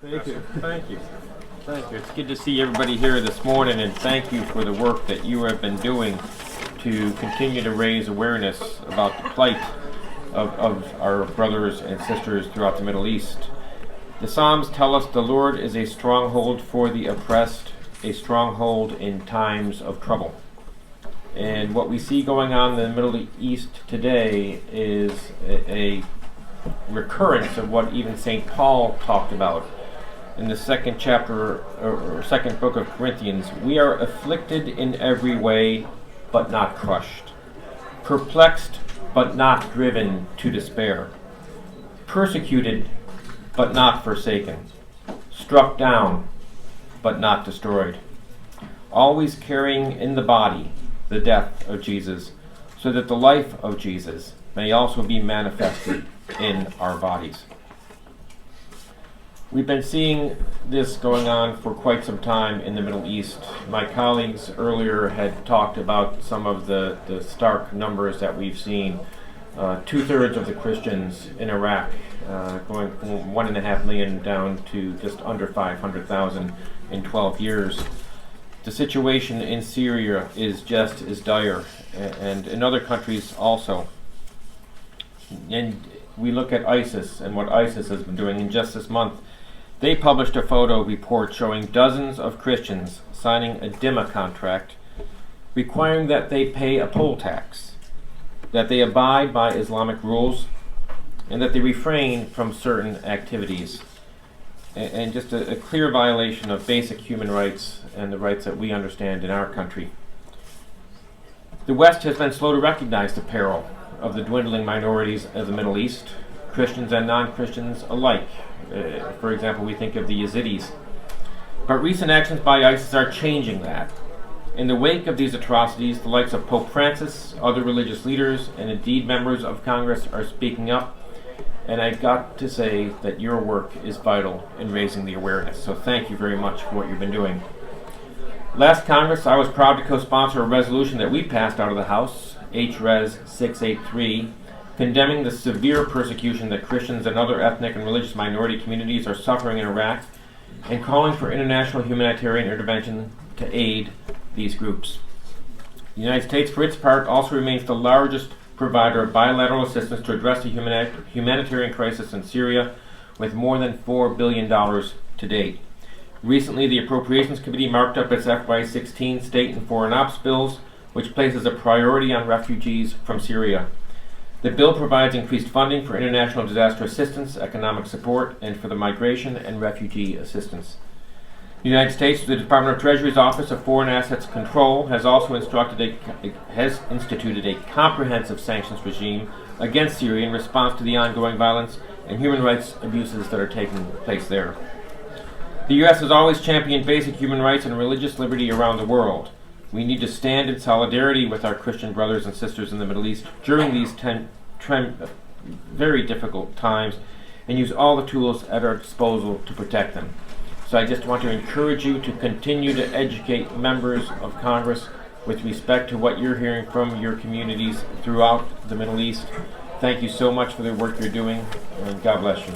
Thank you. Thank you. Thank you. It's good to see everybody here this morning, and thank you for the work that you have been doing to continue to raise awareness about the plight of our brothers and sisters throughout the Middle East. The Psalms tell us the Lord is a stronghold for the oppressed, a stronghold in times of trouble. And what we see going on in the Middle East today is a recurrence of what even St. Paul talked about in the second chapter or second book of Corinthians. We are afflicted in every way, but not crushed, perplexed, but not driven to despair, persecuted, but not forsaken, struck down, but not destroyed, always carrying in the body the death of Jesus, so that the life of Jesus may also be manifested in our bodies. We've been seeing this going on for quite some time in the Middle East. My colleagues earlier had talked about some of the stark numbers that we've seen. 2/3 of the Christians in Iraq, going from 1.5 million down to just under 500,000 in 12 years. The situation in Syria is just as dire, and in other countries also. And we look at ISIS and what ISIS has been doing. In just this month, they published a photo report showing dozens of Christians signing a DIMA contract requiring that they pay a poll tax, that they abide by Islamic rules, and that they refrain from certain activities. And just a clear violation of basic human rights and the rights that we understand in our country. The West has been slow to recognize the peril of the dwindling minorities of the Middle East, Christians and non-Christians alike. For example, we think of the Yazidis. But recent actions by ISIS are changing that. In the wake of these atrocities, the likes of Pope Francis, other religious leaders, and indeed members of Congress are speaking up. And I've got to say that your work is vital in raising the awareness. So thank you very much for what you've been doing. Last Congress, I was proud to co-sponsor a resolution that we passed out of the House, H-Res 683, condemning the severe persecution that Christians and other ethnic and religious minority communities are suffering in Iraq, and calling for international humanitarian intervention to aid these groups. The United States, for its part, also remains the largest provider of bilateral assistance to address the humanitarian crisis in Syria, with more than $4 billion to date. Recently, the Appropriations Committee marked up its FY16 state and foreign ops bills, which places a priority on refugees from Syria. The bill provides increased funding for international disaster assistance, economic support, and for the migration and refugee assistance. The United States, the Department of Treasury's Office of Foreign Assets Control, has also instituted a comprehensive sanctions regime against Syria in response to the ongoing violence and human rights abuses that are taking place there. The U.S. has always championed basic human rights and religious liberty around the world. We need to stand in solidarity with our Christian brothers and sisters in the Middle East during these very difficult times, and use all the tools at our disposal to protect them. So I just want to encourage you to continue to educate members of Congress with respect to what you're hearing from your communities throughout the Middle East. Thank you so much for the work you're doing, and God bless you.